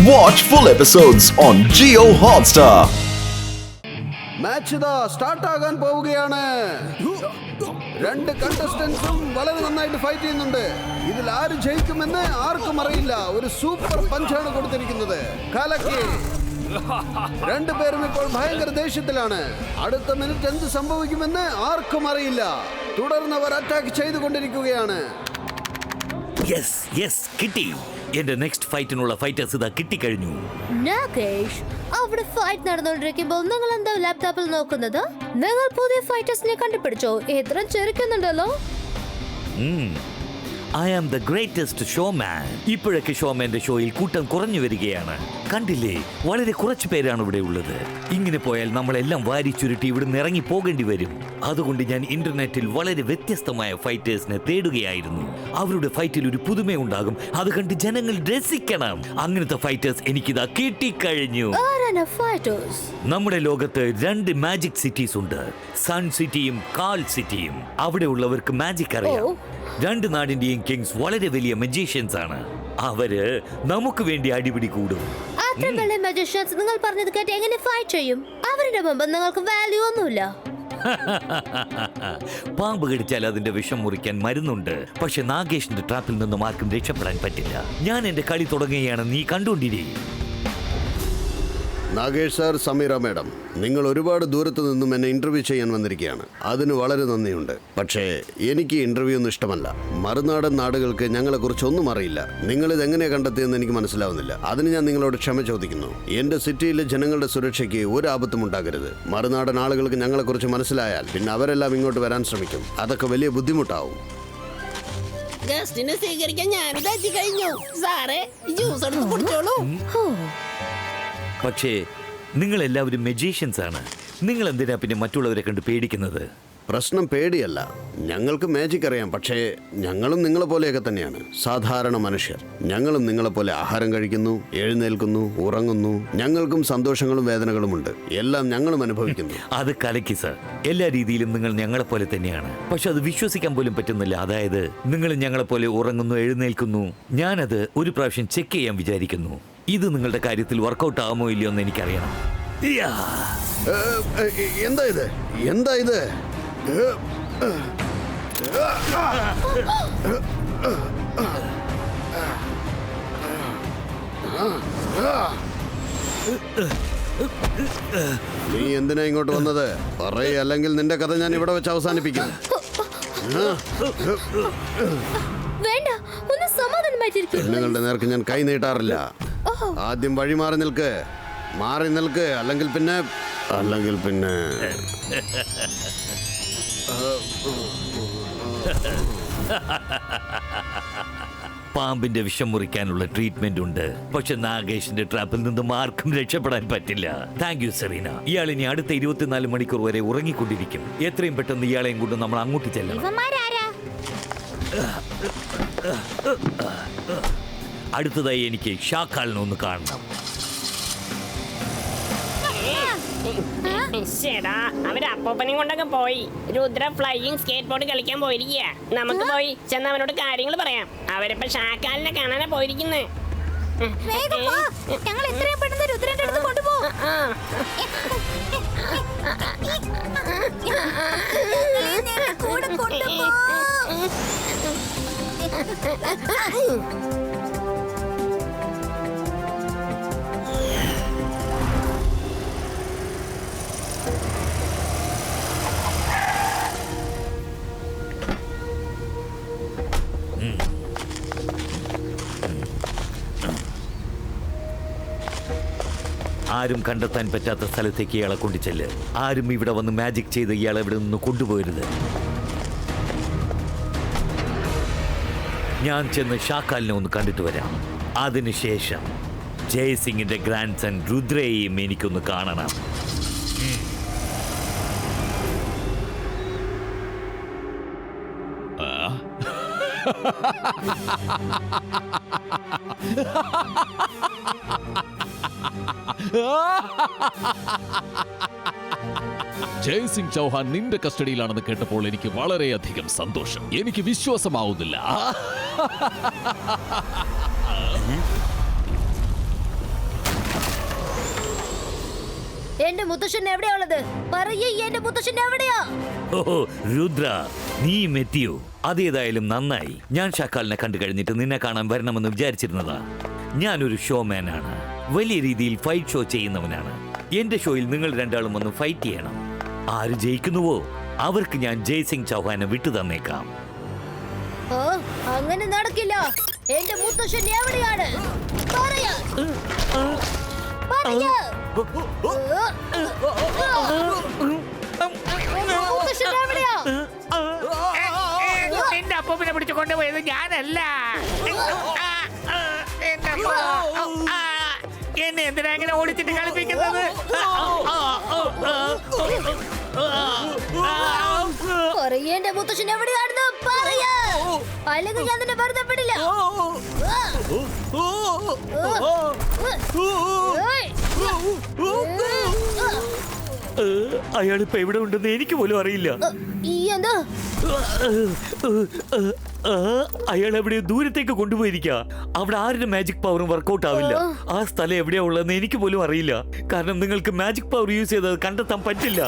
Watch full episodes on Jio Hotstar. Match ഇതാ start ആകാൻ പോവുകയാണ്. രണ്ട് കണ്ടസ്റ്റന്റ്സും വളരെ നന്നായിട്ട് ഫൈറ്റ് ചെയ്യുന്നുണ്ട്. ഇതിൽ ആര് ജയിക്കുമെന്ന് ആർക്കും അറിയില്ല. ഒരു സൂപ്പർ പഞ്ചാണ് കൊടുത്തിരിക്കുന്നത്. കലക്കി. രണ്ടുപേരും ഇപ്പോൾ ഭയങ്കര ദേഷ്യത്തിലാണ്. അടുത്ത മിനിറ്റ് എന്ത് സംഭവിക്കുമെന്ന് ആർക്കും അറിയില്ല. തുടർന്ന് അവർ അറ്റാക്ക് ചെയ്തുകൊണ്ടിരിക്കുകയാണ്. കിട്ടി. എന്റെ നെക്സ്റ്റ് ഫൈറ്റിനുള്ള ഫൈറ്റേഴ്സ് ഇതാ കിട്ടിക്കഴിഞ്ഞു. നാഗേഷ്, അവിടെ ഫൈറ്റ് നടന്നുകൊണ്ടിരിക്കുമ്പോൾ നിങ്ങൾ എന്താ ലാപ്ടോപ്പിൽ നോക്കുന്നത്? നിങ്ങൾ പുതിയ ഫൈറ്റേഴ്സിനെ കണ്ടുപിടിച്ചോ? എത്ര ചെറുക്കുന്നുണ്ടല്ലോ. I am the greatest showman. ഇപ്പോഴൊക്കെ ഷോമാന്റെ ഷോയിൽ കൂട്ടം കുറഞ്ഞു വരികയാണ്. കണ്ടില്ലേ, വളരെ കുറച്ചു പേരാണ് ഇവിടെ ഉള്ളത്. ഇങ്ങനെ പോയാൽ നമ്മളെല്ലാം വാരി ചുരുട്ടി ഇവിടെ ഇറങ്ങി പോകേണ്ടി വരും. അതുകൊണ്ട് ഞാൻ ഇന്റർനെറ്റിൽ വളരെ വ്യത്യസ്തമായ ഫൈറ്റേഴ്സിനെ തേടുകയായിരുന്നു. അവരുടെ ഫൈറ്റിൽ ഒരു പുതുമയുണ്ടാകും. അത് കണ്ട് ജനങ്ങൾ രസിക്കണം. അങ്ങനത്തെ ഫൈറ്റേഴ്സ് എനിക്കിതാ കിട്ടിക്കഴിഞ്ഞു. നമ്മുടെ ലോകത്ത് 2 മാജിക് സിറ്റീസ് ഉണ്ട്. സൺ സിറ്റിയും കാൽ സിറ്റിയും. അവിടെ ഉള്ളവർക്ക് മാജിക് അറിയാം. 2 നാടിന്റെയും കിങ്സ് വളരെ വലിയ മജീഷ്യൻസ് ആണ്. അവര് നമുക്ക് വേണ്ടി അടിപിടി കൂടും. നിങ്ങൾ പറഞ്ഞത് കേട്ട് എങ്ങനെ ഫൈറ്റ് ചെയ്യും? അവരുടെ മുമ്പ് നിങ്ങൾക്ക് വാല്യൂ ഒന്നുമില്ല. പാമ്പ് കടിച്ചാൽ അതിന്റെ വിഷം മുറിക്കാൻ മരുന്നുണ്ട്. പക്ഷെ നാഗേഷിന്റെ ട്രാപ്പിൽ നിന്നും ആർക്കും രക്ഷപ്പെടാൻ പറ്റില്ല. ഞാൻ എന്റെ കളി തുടങ്ങുകയാണ്. നീ കണ്ടുകൊണ്ടിരിക്കും. നാഗേഷ് സാർ, സമീറ മാഡം, നിങ്ങൾ ഒരുപാട് ദൂരത്ത് നിന്നും എന്നെ ഇന്റർവ്യൂ ചെയ്യാൻ വന്നിരിക്കുകയാണ്. അതിന് വളരെ നന്ദിയുണ്ട്. പക്ഷേ എനിക്ക് ഇന്റർവ്യൂ ഒന്നും ഇഷ്ടമല്ല. മറുനാടൻ നാടുകൾക്ക് ഞങ്ങളെക്കുറിച്ച് ഒന്നും അറിയില്ല. നിങ്ങളിത് എങ്ങനെയാണ് കണ്ടെത്തിയെന്ന് എനിക്ക് മനസ്സിലാവുന്നില്ല. അതിന് ഞാൻ നിങ്ങളോട് ക്ഷമ ചോദിക്കുന്നു. എന്റെ സിറ്റിയിലെ ജനങ്ങളുടെ സുരക്ഷയ്ക്ക് ഒരു ആപത്തും ഉണ്ടാകരുത്. മറുനാടൻ ആളുകൾക്ക് ഞങ്ങളെക്കുറിച്ച് മനസ്സിലായാൽ പിന്നെ അവരെല്ലാം ഇങ്ങോട്ട് വരാൻ ശ്രമിക്കും. അതൊക്കെ വലിയ ബുദ്ധിമുട്ടാവും. ഗസ്റ്റിനെ സ്വീകരിക്കാൻ ഞാനിത് എത്തിക്കഴിഞ്ഞു. സാറേ, ജ്യൂസ് എടുത്ത് കുടിച്ചോളൂ. പക്ഷേ നിങ്ങൾ എല്ലാവരും മജീഷ്യൻസ് ആണ്. നിങ്ങൾ എന്തിനാ പിന്നെ മറ്റുള്ളവരെ കണ്ട് പേടിക്കുന്നത്? പ്രശ്നം പേടിയല്ല. ഞങ്ങൾക്ക് മാജിക് അറിയാം. പക്ഷേ ഞങ്ങളും നിങ്ങളെ പോലെയൊക്കെ തന്നെയാണ്. സാധാരണ മനുഷ്യർ. ഞങ്ങളും നിങ്ങളെപ്പോലെ ആഹാരം കഴിക്കുന്നു, എഴുന്നേൽക്കുന്നു, ഉറങ്ങുന്നു. ഞങ്ങൾക്കും സന്തോഷങ്ങളും വേദനകളുമുണ്ട്. എല്ലാം ഞങ്ങളും അനുഭവിക്കുന്നു. അത് കലക്കി സർ. എല്ലാ രീതിയിലും നിങ്ങൾ ഞങ്ങളെപ്പോലെ തന്നെയാണ്. പക്ഷെ അത് വിശ്വസിക്കാൻ പോലും പറ്റുന്നില്ല. അതായത് നിങ്ങൾ ഞങ്ങളെപ്പോലെ ഉറങ്ങുന്നു, എഴുന്നേൽക്കുന്നു. ഞാനത് ഒരു പ്രാവശ്യം ചെക്ക് ചെയ്യാൻ വിചാരിക്കുന്നു. ഇത് നിങ്ങളുടെ കാര്യത്തിൽ വർക്കൗട്ട് ആകുമോ ഇല്ലയോ എന്ന് എനിക്കറിയണം. എന്താ ഇത്? എന്താ ഇത്? നീ എന്തിനാ ഇങ്ങോട്ട് വന്നത്? പറയ്, അല്ലെങ്കിൽ നിന്റെ കഥ ഞാൻ ഇവിടെ വെച്ച് അവസാനിപ്പിക്കും. പെണ്ണുങ്ങളുടെ നേർക്ക് ഞാൻ കൈ നീട്ടാറില്ല. ആദ്യം വഴി മാറി നിൽക്ക്. അല്ലെങ്കിൽ പിന്നെ പാമ്പിന്റെ വിഷം മുറിക്കാനുള്ള ട്രീറ്റ്മെന്റ് ഉണ്ട്. പക്ഷെ നാഗേഷിന്റെ ട്രാപ്പിൽ നിന്നും ആർക്കും രക്ഷപ്പെടാൻ പറ്റില്ല. Thank you Serena. ഇയാൾ ഇനി അടുത്ത 24 മണിക്കൂർ വരെ ഉറങ്ങിക്കൊണ്ടിരിക്കും. എത്രയും പെട്ടെന്ന് ഇയാളെയും കൊണ്ട് നമ്മൾ അങ്ങോട്ട് ചെല്ലണം. അടുത്തതായി എനിക്ക് ഷാഖാലിനെ ഒന്ന് കാണണം. അവര് അപ്പൂപ്പനെയും കൊണ്ടൊക്കെ പോയി. രുദ്ര ഫ്ലൈയിങ് സ്കേറ്റ് ബോർഡ് കളിക്കാൻ പോയിരിക്കുക. നമുക്ക് പോയി ചെന്ന് അവനോട് കാര്യങ്ങൾ പറയാം. അവരിപ്പോ ഷാഖാലിനെ കാണാനാ പോയിരിക്കുന്നേ. ഞങ്ങൾ എത്രയും പെട്ടെന്ന് രുദ്രന്റെ അടുത്ത് കൊണ്ടുപോകും. ആരും കണ്ടെത്താൻ പറ്റാത്ത സ്ഥലത്തേക്ക് ഇയാളെ കൊണ്ടുചെല്ല്. ആരും ഇവിടെ വന്ന് മാജിക് ചെയ്ത് ഇയാളെ ഇവിടെ നിന്ന് കൊണ്ടുപോകരുത്. ഞാൻ ചെന്ന് ഷാഖാലിനെ ഒന്ന് കണ്ടിട്ട് വരാം. അതിനുശേഷം ജയസിംഗിന്റെ ഗ്രാൻഡ് സൺ രുദ്രയെയും എനിക്കൊന്ന് കാണണം. ജയ്സിംഗ് ചൗഹാൻ നിന്റെ കസ്റ്റഡിയിലാണെന്ന് കേട്ടപ്പോൾ എനിക്ക് വളരെയധികം സന്തോഷം. എനിക്ക് വിശ്വാസമാവുന്നില്ല. എന്റെ മുത്തശ്ശൻ എവിടെയാ ഉള്ളത്? പറയേ, എന്റെ മുത്തശ്ശൻ എവിടെയാ? ഓ രുദ്ര, നീയും എത്തിയോ? അതേതായാലും നന്നായി. ഞാൻ ഷാക്കാലിനെ കണ്ടു കഴിഞ്ഞിട്ട് നിന്നെ കാണാൻ വരണമെന്ന് വിചാരിച്ചിരുന്നതാ. ഞാനൊരു ഷോമാനാണ്, വലിയ രീതിയിൽ ഫൈറ്റ് ഷോ ചെയ്യുന്നവനാണ്. എന്റെ ഷോയിൽ നിങ്ങൾ രണ്ടാളും വന്ന് ഫൈറ്റ് ചെയ്യണം. ആര് ജയിക്കുന്നുവോ അവർക്ക് ഞാൻ ജയ്സിംഗ് ചൗഹാനെ വിട്ടു തന്നേക്കാം. ഓ, അങ്ങനെ നടക്കില്ല. എന്റെ മുത്തശ്ശൻ എവിടെയാണ്? പറയാ, പറയാ. മുത്തശ്ശൻ എവിടെയാ? നിന്റെ അപ്പൂപ്പിനെ പിടിച്ചു കൊണ്ടുപോയത് ഞാനല്ല. എന്നെ എന്തിനാ ഇങ്ങനെ ഓടിച്ചിട്ട് കളിപ്പിക്കുന്നത്? പറയേ, എന്റെ മുത്തശ്ശൻ എവിടെയാണെന്ന് പറയാ, അല്ലെങ്കിൽ ഞാൻ നിന്നെ വെറുതെ വിടില്ല. അയാളിപ്പോ എവിടെ ഉണ്ടെന്ന് എനിക്ക് പോലും അറിയില്ല. എന്താ? അയാൾ എവിടെ ദൂരത്തേക്ക് കൊണ്ടുപോയിരിക്ക. അവിടെ ആരുടെ മാജിക് പവറും വർക്കൗട്ട് ആവില്ല. ആ സ്ഥലം എവിടെയാ ഉള്ളതെന്ന് എനിക്ക് പോലും അറിയില്ല. കാരണം നിങ്ങൾക്ക് മാജിക് പവർ യൂസ് ചെയ്തത് കണ്ടെത്താൻ പറ്റില്ല.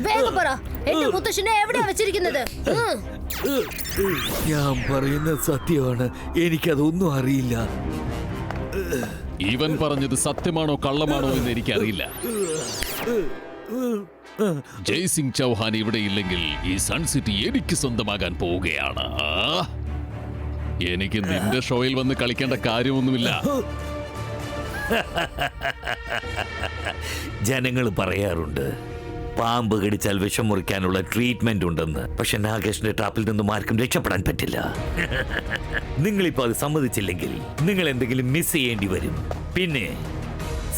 വേഗം പറ, എന്റെ മുത്തശ്ശനെ എവിടെയാ വെച്ചിരിക്കുന്നത്? ഞാൻ പറയുന്നത് സത്യമാണ്, എനിക്കതൊന്നും അറിയില്ല. ഇവൻ പറഞ്ഞത് സത്യമാണോ കള്ളമാണോ എന്ന് എനിക്കറിയില്ല. ജയ്സിംഗ് ചൗഹാൻ ഇവിടെ ഇല്ലെങ്കിൽ ഈ സൺ സിറ്റി എനിക്ക് സ്വന്തമാകാൻ പോവുകയാണ്. എനിക്ക് നിന്റെ ഷോയിൽ വന്ന് കളിക്കേണ്ട കാര്യമൊന്നുമില്ല. ജനങ്ങൾ പറയാറുണ്ട് പാമ്പ് കടിച്ചാൽ വിഷം മുറിക്കാനുള്ള ട്രീറ്റ്മെന്റ് ഉണ്ടെന്ന്. പക്ഷെ നാഗേഷിന്റെ ട്രാപ്പിൽ നിന്നും ആർക്കും രക്ഷപ്പെടാൻ പറ്റില്ല. നിങ്ങളിപ്പോ അത് സമ്മതിച്ചില്ലെങ്കിൽ നിങ്ങൾ എന്തെങ്കിലും മിസ് ചെയ്യേണ്ടി വരും. പിന്നെ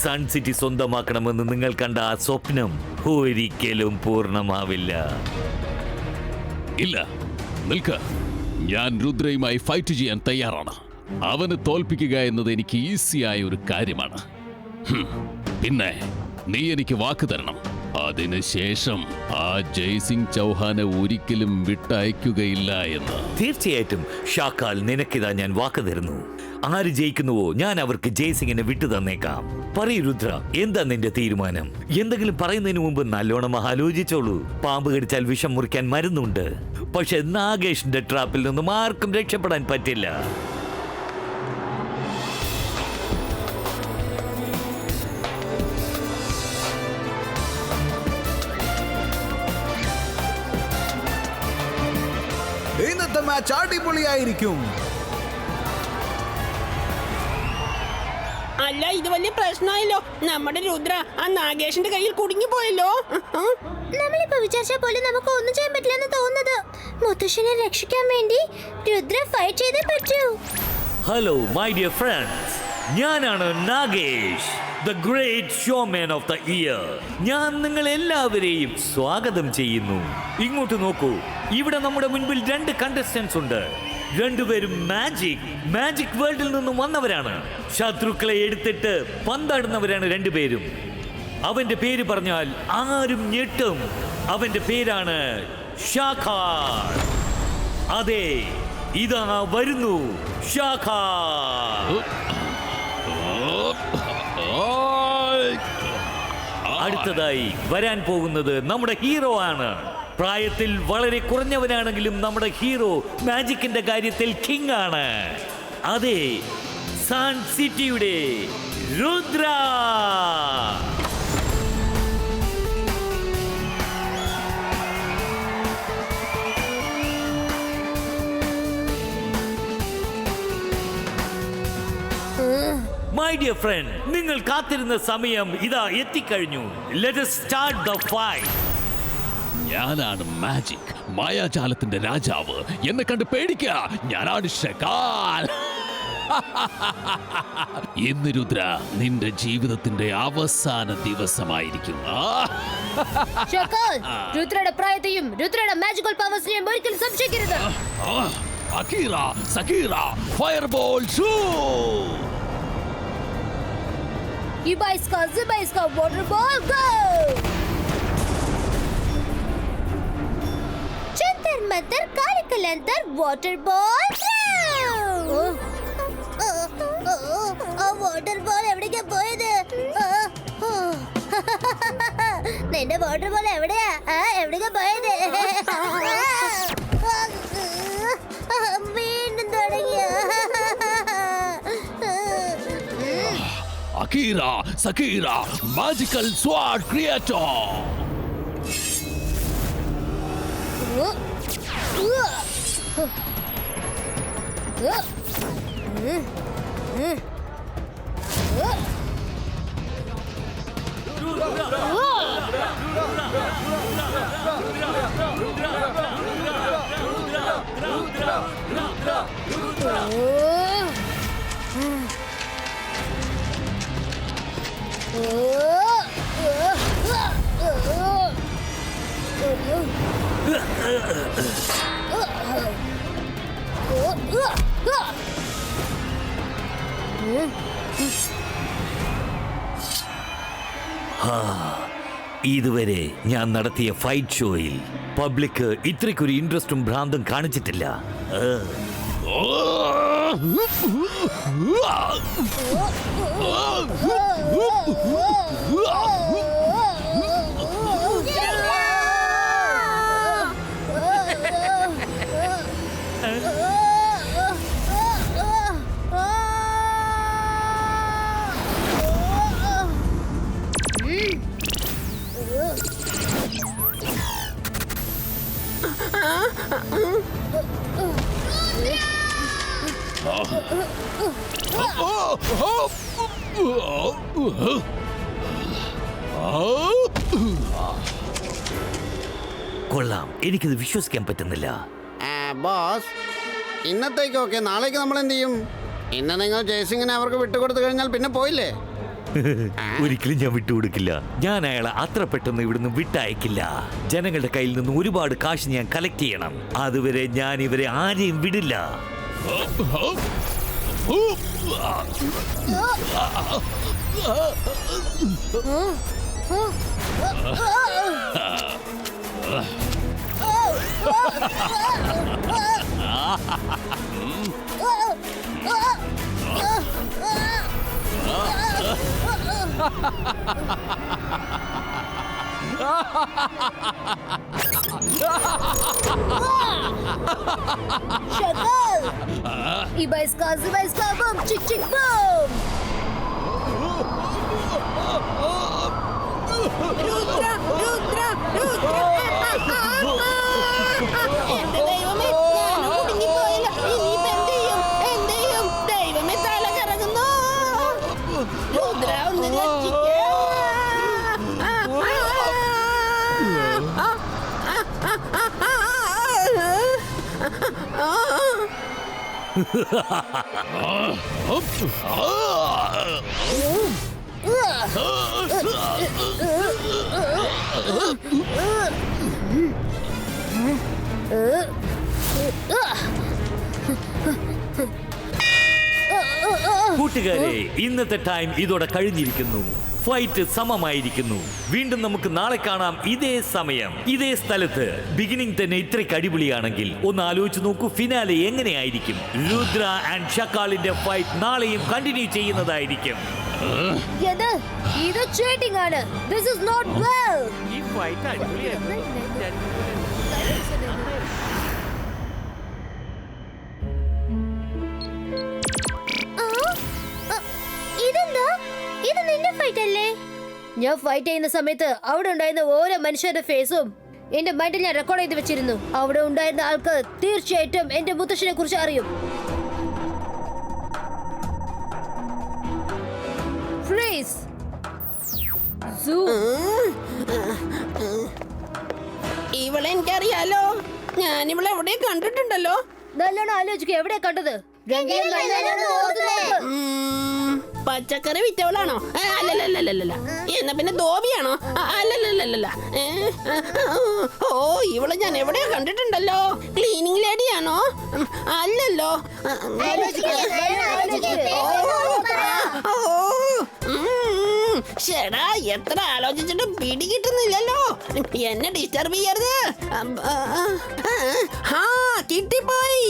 സൺ സിറ്റി സ്വന്തമാക്കണമെന്ന് നിങ്ങൾ കണ്ട ആ സ്വപ്നം ഒരിക്കലും പൂർണ്ണമാവില്ല. ഇല്ല, നിൽക്ക. ഞാൻ രുദ്രയുമായി ഫൈറ്റ് ചെയ്യാൻ തയ്യാറാണ്. അവന് തോൽപ്പിക്കുക എന്നത് എനിക്ക് ഈസിയായ ഒരു കാര്യമാണ്. പിന്നെ നീ എനിക്ക് വാക്ക് തരണം. അതിനുശേഷം ആ ജയ്സിംഗ് ചൗഹാനെ ഒരിക്കലും വിട്ടയക്കുകയില്ല എന്ന്. തീർച്ചയായിട്ടും ഷാക്കാൽ, നിനക്കിതാ ഞാൻ വാക്ക് തരുന്നു. ആര് ജയിക്കുന്നുവോ ഞാൻ അവർക്ക് ജയ്സിംഗിനെ വിട്ടു തന്നേക്കാം. പറയൂ രുദ്ര, എന്താ നിന്റെ തീരുമാനം? എന്തെങ്കിലും പറയുന്നതിന് മുമ്പ് നല്ലോണം ആലോചിച്ചോളൂ. പാമ്പ് കടിച്ചാൽ വിഷം മുറിക്കാൻ മരുന്നുണ്ട്. പക്ഷെ നാഗേഷിന്റെ ട്രാപ്പിൽ നിന്നും ആർക്കും രക്ഷപ്പെടാൻ പറ്റില്ല. ഇന്നത്തെ മാച്ച് അടിപൊളിയായിരിക്കും. അല്ല, ഇത് വലിയ പ്രശ്നമായല്ലോ. നമ്മുടെ രുദ്ര ആ നാഗേഷിന്റെ കയ്യിൽ കുടുങ്ങിപ്പോയല്ലോ. നമ്മളിപ്പോ വിചാരിച്ച പോലെ നമുക്ക് ഒന്നും ചെയ്യാൻ പറ്റില്ലെന്ന് തോന്നുന്നത്. മുത്തശ്ശനെ രക്ഷിക്കാൻ വേണ്ടി രുദ്ര ഫൈറ്റ് ചെയ്തേ പറ്റൂ. ഹലോ മൈ ഡിയർ ഫ്രണ്ട്സ്, ഞാനാണ് Nagesh, the great showman of the year. ഞാൻ നിങ്ങൾ എല്ലാവരെയും സ്വാഗതം ചെയ്യുന്നു. ഇങ്ങോട്ട് നോക്കൂ, ഇവിടെ നമ്മുടെ മുൻപിൽ 2 കണ്ടസ്റ്റൻസ് ഉണ്ട്. രണ്ടുപേരും മാജിക് വേൾഡിൽ നിന്നും വന്നവരാണ്. ശത്രുക്കളെ എടുത്തിട്ട് പന്താടുന്നവരാണ് രണ്ടുപേരും. അവന്റെ പേര് പറഞ്ഞാൽ ആരും ഞെട്ടും. അവന്റെ പേരാണ് ഷാഖാർ. അതെ, ഇതാ വരുന്നു ഷാഖാർ. അടുത്തതായി വരാൻ പോകുന്നത് നമ്മുടെ ഹീറോ ആണ്. പ്രായത്തിൽ വളരെ കുറഞ്ഞവനാണെങ്കിലും നമ്മുടെ ഹീറോ മാജിക്കിന്റെ കാര്യത്തിൽ കിങ് ആണ്. അതെ, സൺ സിറ്റിയുടെ രുദ്ര. മൈ ഡിയർ ഫ്രണ്ട്, നിങ്ങൾ കാത്തിരുന്ന സമയം ഇതാ എത്തിക്കഴിഞ്ഞു. Let us start the fight. ഞാനാണ് മാജിക്, മായാജാലത്തിന്റെ രാജാവ്. എന്നെ കണ്ട് പേടിക്കുക, ഞാനാണ് ഷാക്കാൽ. ഇന്ന് രുദ്ര നിന്റെ ജീവിതത്തിന്റെ അവസാന ദിവസമായിരിക്കും. ഷാക്കാൽ, രുദ്രയുടെ പ്രായത്തെയും രുദ്രയുടെ മാജിക്കൽ പവേഴ്സിനെയും ഒരിക്കലും സംശയിക്കരുത്. അക്കീറ, സക്കീറ, ഫയർബോൾ ഷൂ. ഇബൈസ്ക, സിബൈസ്ക, വാട്ടർ ബോൾ ഗോ. ചന്തർ മന്തർ കാലിക്കലന്തർ വാട്ടർ ബോൾ. ആ വാട്ടർ ബോൾ എവിടേക്കാ പോയത്? അകീറ സകീറ മാജിക്കൽ സ്വാഡ് ക്രിയേറ്റർ. ഇതുവരെ ഞാൻ നടത്തിയ ഫൈറ്റ് ഷോയിൽ പബ്ലിക് ഇത്രയ്ക്കൊരു ഇൻട്രസ്റ്റും ഭ്രാന്തും കാണിച്ചിട്ടില്ല. കൊള്ളാം, എനിക്കിത് വിശ്വസിക്കാൻ പറ്റുന്നില്ല. ബോസ്, ഇന്നത്തേക്കൊക്കെ നാളേക്ക് നമ്മൾ എന്ത് ചെയ്യും? ഇന്ന് നിങ്ങൾ ജയ്സിങ്ങിനെ അവർക്ക് വിട്ടുകൊടുത്തു കഴിഞ്ഞാൽ പിന്നെ പോയില്ലേ? ഒരിക്കലും ഞാൻ വിട്ടുകൊടുക്കില്ല. ഞാൻ അയാളെ അത്ര പെട്ടെന്ന് ഇവിടുന്ന് വിട്ടയക്കില്ല. ജനങ്ങളുടെ കയ്യിൽ നിന്ന് ഒരുപാട് കാശ് ഞാൻ കളക്ട് ചെയ്യണം. അതുവരെ ഞാൻ ഇവരെ ആരെയും വിടില്ല. Şakal! İbayska, zıbayska, bum, çık çık bum! Rudra, Rudra, Rudra! എന്റെ ദൈവമേ, ഞാനും കുടുങ്ങിപ്പോയില്ല. ഇനിയിപ്പോ എന്ത് ചെയ്യും? ദൈവമേ, തല കറങ്ങുന്നു. രുദ്ര, ഒന്ന് രക്ഷിക്കൂ. കൂട്ടുകാരെ, ഇന്നത്തെ ടൈം ഇതോടെ കഴിഞ്ഞിരിക്കുന്നു. ഫൈറ്റ് സമമായിരിക്കുന്നു. വീണ്ടും നമുക്ക് നാളെ കാണാം. ഇതേ സമയം ഇതേ സ്ഥലത്ത്. ബിഗിനിങ് തന്നെ ഇത്രയ്ക്ക് അടിപൊളിയാണെങ്കിൽ ഒന്ന് ആലോചിച്ച് നോക്കൂ, ഫിനാലെ എങ്ങനെയായിരിക്കും. രുദ്ര ആൻഡ് ഷക്കാളിന്റെ ഫൈറ്റ് നാളെയും കണ്ടിന്യൂ ചെയ്യുന്നതായിരിക്കും. ഇത് ചീറ്റിംഗ് ആണ്. This is not well. ഈ ഫൈറ്റ് അടിപൊളിയായിരുന്നു. ഇതെന്താ? ഇത് നിന്റെ ഫൈറ്റ് അല്ലേ? ഞാൻ ഫൈറ്റ് ചെയ്യുന്ന സമയത്ത് അവിടെ ഉണ്ടായിരുന്ന ഓരോ മനുഷ്യരുടെ ഫേസും എന്റെ മൈൻഡിൽ ഞാൻ റെക്കോർഡ് ചെയ്ത് വെച്ചിരുന്നു. അവിടെ ഉണ്ടായിരുന്ന ആൾക്ക് തീർച്ചയായിട്ടും എന്റെ മുത്തശ്ശനെ കുറിച്ച് അറിയും. ഫ്രീസ്. ഇവളെ എനിക്കറിയാലോ. ഞാൻ ഇവളെ എവിടെ കണ്ടിട്ടുണ്ടല്ലോ. നല്ലോണം ആലോചിക്കുക, എവിടെയാ കണ്ടത്? പച്ചക്കറി വിറ്റവളാണോ? അല്ലല്ലല്ലല്ല. എന്നാ പിന്നെ ധോബിയാണോ? അല്ലല്ലല്ലല്ല. ഓ, ഇവളെ ഞാൻ എവിടെയോ കണ്ടിട്ടുണ്ടല്ലോ. ക്ലീനിങ് ലേഡിയാണോ? അല്ലല്ലോ. ചേടാ, എത്ര ആലോചിച്ചിട്ടും പിടി കിട്ടുന്നില്ലല്ലോ. എന്നെ ഡിസ്റ്റർബ് ചെയ്യരുത്. കിട്ടിപ്പോയി.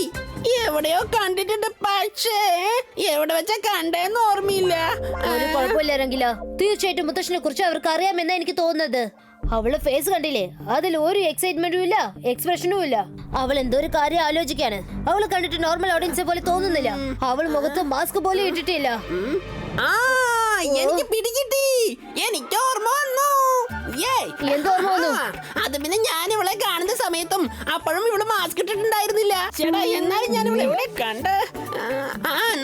എവിടെയോ കണ്ടിട്ടുണ്ട്, പക്ഷേ എവിടെ വെച്ചാ കണ്ടേന്ന് ഓർമ്മയില്ല. ഒരു കുഴപ്പമില്ലാരെങ്കിലോ തീർച്ചയായിട്ടും മുത്തശ്ശനെ കുറിച്ച് അവർക്ക് അറിയാമെന്നാ എനിക്ക് തോന്നുന്നത്. അവള് ഫേസ് കണ്ടില്ലേ? അതിൽ ഒരു എക്സൈറ്റ്മെന്റും ഇല്ല, എക്സ്പ്രഷനും ഇല്ല. അവൾ എന്തോ ഒരു കാര്യം ആലോചിക്കാണ്. അവള് കണ്ടിട്ട് നോർമൽ ഓഡിയൻസ് പോലെ തോന്നുന്നില്ല. അവൾ മുഖത്ത് മാസ്ക് പോലും ഇട്ടിട്ടില്ല. ആ, എനിക്ക് പിടികിട്ടി. എനിക്ക് ഓർമ്മ വന്നു. ഏയ്. എന്തോർമ്മ വന്നു? അത് പിന്നെ ഞാൻ ഇവളെ കാണുന്ന സമയത്തും അപ്പോഴും ഇവള് മാസ്ക് ഇട്ടിട്ടുണ്ടായിരുന്നില്ല. ചേട്ടാ എന്നാലും ഞാൻ ഇവളെ ഇവിടെ കണ്ട്.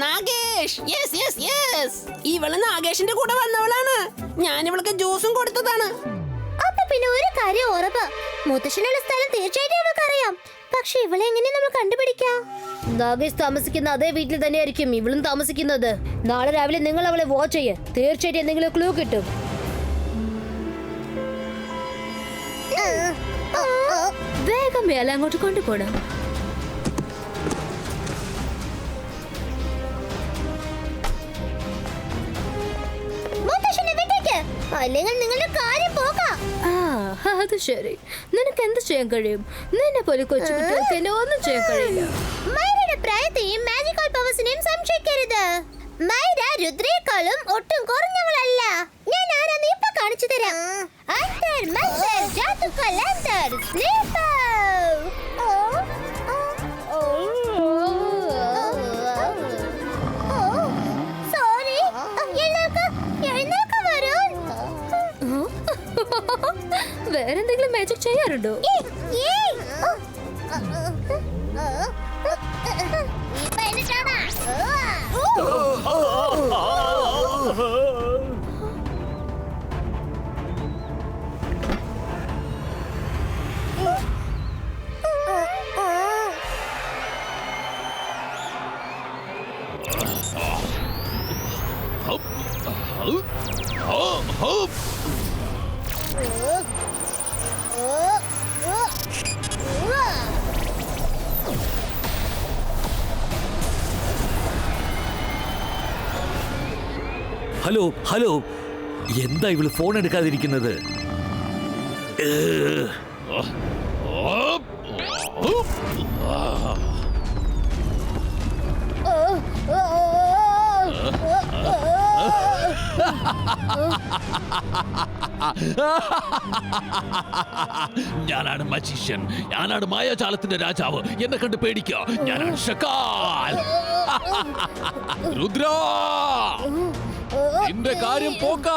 നാഗേഷ്. യെസ് യെസ് യെസ്, ഇവള് നാഗേഷിന്റെ കൂടെ വന്നവളാണ്. ഞാൻ ഇവൾക്ക് ജ്യൂസും കൊടുത്തതാണ്. അപ്പൊ പിന്നെ ഒരു കാര്യം ഉറപ്പ്, മുത്തശ്ശനുള്ള സ്ഥലം തീർച്ചയായിട്ടും അവൾക്കറിയാം. പക്ഷെ ഇവളെ എങ്ങനെ നമ്മൾ കണ്ടുപിടിക്കാം? നാഗേഷ് താമസിക്കുന്ന അതേ വീട്ടിൽ തന്നെയായിരിക്കും ഇവളും താമസിക്കുന്നത്. നാളെ രാവിലെ നിങ്ങൾ അവളെ വാച്ച് ചെയ്യ്. തീർച്ചയായിട്ടും എന്തെങ്കിലും ക്ലൂ കിട്ടും. വേഗം മേലെ അങ്ങോട്ട് കൊണ്ടുപോകണം. അല്ലെങ്കിൽ നിങ്ങളുടെ കാര്യം പോകാം. അത് ശരി, നിനക്ക് എന്ത് ചെയ്യാൻ കഴിയും? നിന്നെ പോലെ കൊച്ചു കുട്ടികൾക്ക് എന്നെ ഒന്നും ചെയ്യാൻ കഴിയില്ല. മൈരയുടെ പ്രായത്തെയും മാജിക്കൽ പവേഴ്സിനെയും സംശയിക്കരുത്. മൈര രുദ്രയേക്കാളും ഒട്ടും കുറഞ്ഞവളല്ല. ഞാൻ ആരാന്ന് ഇപ്പൊ കാണിച്ചു തരാം. അന്തർ മന്തർ ജാതുക്കൽ അന്തർ സ്ലീപ്പർ. സോറി, എഴുന്നേൽക്ക് വരൂൺ. വേറെന്തെങ്കിലും മാജിക് ചെയ്യാറുണ്ടോ? ഹലോ ഹലോ, എന്താ ഇവള് ഫോൺ എടുക്കാതിരിക്കുന്നത്? ഞാനാണ് മജീഷ്യൻ, ഞാനാണ് മായാജാലത്തിന്റെ രാജാവ്. എന്നെ കണ്ട് പേടിക്കോ, ഞാനാണ് ഷക്കാൽ. രുദ്ര, നിന്റെ കാര്യം പോക്ക.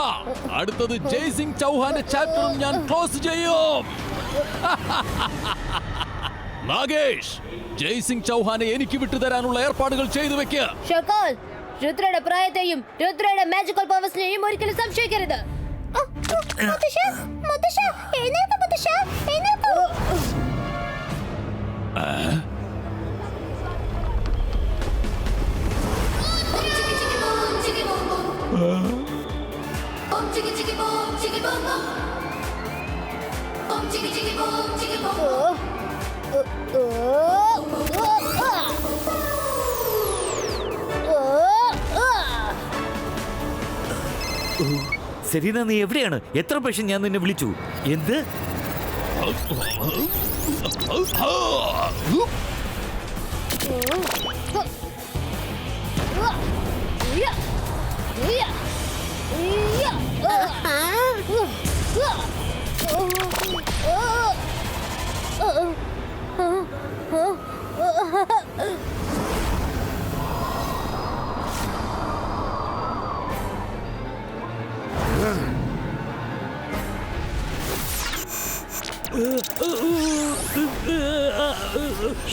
അടുത്തത് ജയ്സിംഗ് ചൗഹാന്റെ ചാപ്റ്ററും ഞാൻ ക്ലോസ് ചെയ്യും. നാഗേഷ്, ജയ്സിംഗ് ചൗഹാനെ എനിക്ക് വിട്ടുതരാനുള്ള ഏർപ്പാടുകൾ ചെയ്തു വെക്ക്. ഷക്കാൽ, രുദ്രയുടെ പ്രായത്തെയും രുദ്രയുടെ മാജിക്കൽ പവേഴ്സിനെയും ഒരിക്കലും സംശയിക്കരുത്. സെരീന, നീ എവിടെയാണ്? എത്ര പ്രാവശ്യം ഞാൻ നിന്നെ വിളിച്ചു? എന്ത്?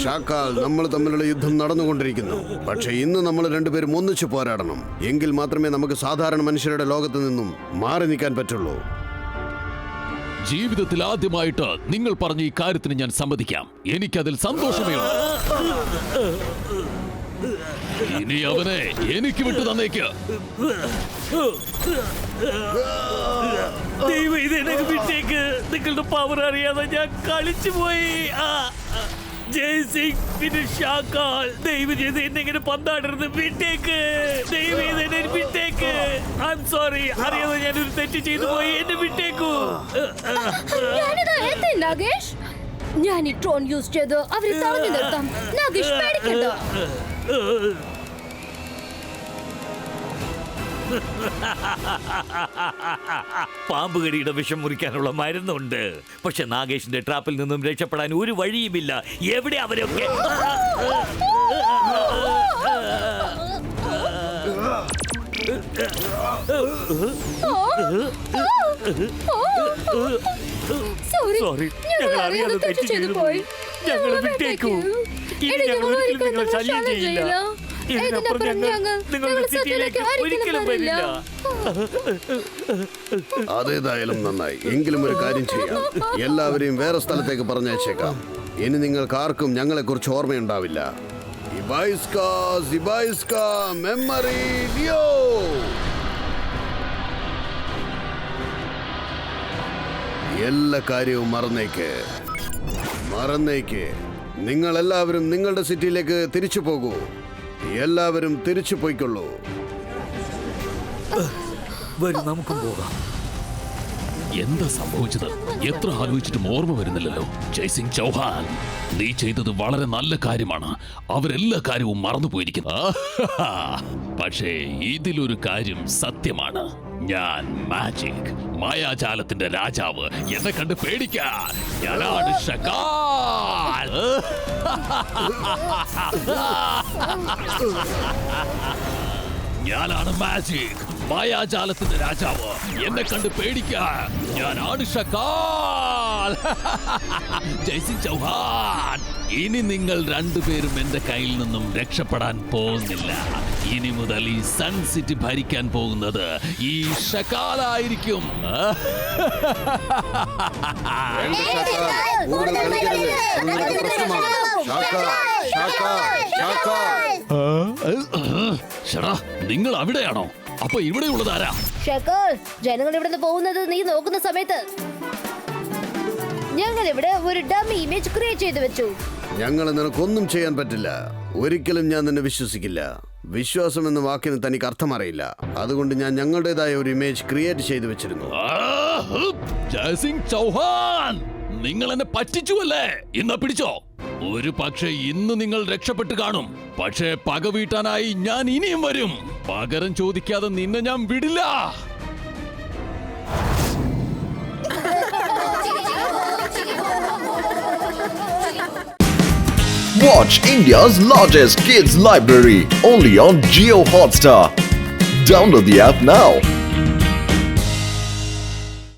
ഷാക്കാൽ, നമ്മൾ തമ്മിലുള്ള യുദ്ധം നടന്നുകൊണ്ടിരിക്കുന്നു. പക്ഷെ ഇന്ന് നമ്മൾ രണ്ടുപേരും ഒന്നിച്ചു പോരാടണം. എങ്കിൽ മാത്രമേ നമുക്ക് സാധാരണ മനുഷ്യരുടെ ലോകത്ത് നിന്നും മാറി നിൽക്കാൻ പറ്റുള്ളൂ. ജീവിതത്തിൽ ആദ്യമായിട്ട് നിങ്ങൾ പറഞ്ഞ ഈ കാര്യത്തിന് ഞാൻ സമ്മതിക്കാം. എനിക്കതിൽ സന്തോഷമേ ഉള്ളൂ. ഇനി അവനെ എനിക്ക് വിട്ടു തന്നേക്ക്. ദൈവം, ഇതെന്നെ വിട്ടേക്ക്. നിങ്ങളുടെ പവർ അറിയാതെ ഞാൻ കളിച്ചു പോയി. ജയ്സിംഗ്, പിന്നെ ഷാക്കാൽ, ദൈവം ചെയ്ത് എന്നെ ഇങ്ങനെ പന്താടരുത്. വിട്ടേക്ക്, ദൈവം ചെയ്ത് എന്നെ വിട്ടേക്ക്. ഐ എം സോറി, അറിയാതെ ഞാനൊരു തെറ്റ് ചെയ്തു പോയി. എന്നെ വിട്ടേക്കൂ. നാഗേഷ്, ഞാൻ ഈ ട്രോൺ യൂസ് ചെയ്ത് അവരെ തടഞ്ഞു നിർത്താം. നാഗേഷ് പേടിക്കണ്ട. പാമ്പുകടിയുടെ വിഷം മുറിക്കാനുള്ള മരുന്നുണ്ട്. പക്ഷെ നാഗേഷിന്റെ ട്രാപ്പിൽ നിന്നും രക്ഷപ്പെടാൻ ഒരു വഴിയുമില്ല. എവിടെ അവരൊക്കെ? സോറി ഞങ്ങൾ അറിയാതെ തെറ്റ് ചെയ്തു പോയി. ഞങ്ങളെ വിട്ടേക്കൂ. ഇനി ഞങ്ങൾ ഒരിക്കലും നിങ്ങളെ ശല്യം ചെയ്യില്ല. ഇതിനപ്പുറം ഞങ്ങൾ നിങ്ങളുടെ സിറ്റിയിലേക്ക് ഒരിക്കലും വരില്ല. അതേതായാലും നന്നായി. എങ്കിലും ഒരു കാര്യം ചെയ്യാം, എല്ലാവരെയും വേറെ സ്ഥലത്തേക്ക് പറഞ്ഞയച്ചേക്കാം. ഇനി നിങ്ങൾക്ക് ആർക്കും ഞങ്ങളെ കുറിച്ച് ഓർമ്മയുണ്ടാവില്ല. Memory Leo. എല്ലാ കാര്യവും മറന്നേക്ക്. നിങ്ങൾ എല്ലാവരും നിങ്ങളുടെ സിറ്റിയിലേക്ക് തിരിച്ചു പോകൂ. എല്ലാവരും തിരിച്ചു പോയിക്കൊള്ളൂ. വരും, നമുക്കും പോകാം. എന്താ സംഭവിച്ചത്? എത്ര ആലോചിച്ചിട്ടും ഓർമ്മ വരുന്നില്ലല്ലോ. ജയ്സിംഗ് ചൗഹാൻ, നീ ചെയ്തത് വളരെ നല്ല കാര്യമാണ്. അവരെല്ലാ കാര്യവും മറന്നുപോയിരിക്കുന്നു. പക്ഷേ ഇതിലൊരു കാര്യം സത്യമാണ്. ഞാൻ മാജിക്, മായാജാലത്തിന്റെ രാജാവ്. എന്നെ കണ്ട് പേടിക്കാൻ ഞാനാണ് ഷകാൽ. ഞാനാണ് മാജിക്, മായാജാലത്തിന്റെ രാജാവ്. എന്നെ കണ്ട് പേടിക്കാൻ ഞാനാണ് ഷകാൽ. ജയ്സിംഗ് ചൗഹാൻ, ഇനി നിങ്ങൾ രണ്ടുപേരും എന്റെ കയ്യിൽ നിന്നും രക്ഷപ്പെടാൻ പോകുന്നില്ല. ഇനി മുതൽ ഈ സൺ സിറ്റി ഭരിക്കാൻ പോകുന്നത് ഈ ഷകാലായിരിക്കും. നിങ്ങൾ അവിടെയാണോ? അപ്പൊ ഇവിടെയുള്ളതാരാ? ഷക്കൽ, ജനങ്ങൾ ഇവിടുന്ന് പോകുന്നത് നീ നോക്കുന്ന സമയത്ത് ഞങ്ങൾ ഇവിടെ ഒരു ഡമ്മി ഇമേജ് ക്രിയേറ്റ് ചെയ്തു വെച്ചു. ഞങ്ങൾ നിനക്കൊന്നും ചെയ്യാൻ പറ്റില്ല. ഒരിക്കലും ഞാൻ നിന്നെ വിശ്വസിക്കില്ല. വിശ്വാസം എന്ന വാക്കിന് തനിക്ക് അർത്ഥം അറിയില്ല. അതുകൊണ്ട് ഞാൻ ഞങ്ങളുടേതായ ഒരു ഇമേജ് ക്രിയേറ്റ് ചെയ്തു വെച്ചിരുന്നു. ജയ്സിംഗ് ചൗഹാൻ, നിങ്ങൾ എന്നെ പറ്റിച്ചുവല്ലേ? ഇന്ന് പിടിച്ചോ. ഒരു പക്ഷേ ഇന്ന് നിങ്ങൾ രക്ഷപ്പെട്ട് കാണും. പക്ഷേ പക വീട്ടാനായി ഞാൻ ഇനിയും വരും. പകരം ചോദിക്കാതെ നിന്നെ ഞാൻ വിടില്ല. Watch India's largest kids library only on Jio Hotstar. Download the app now.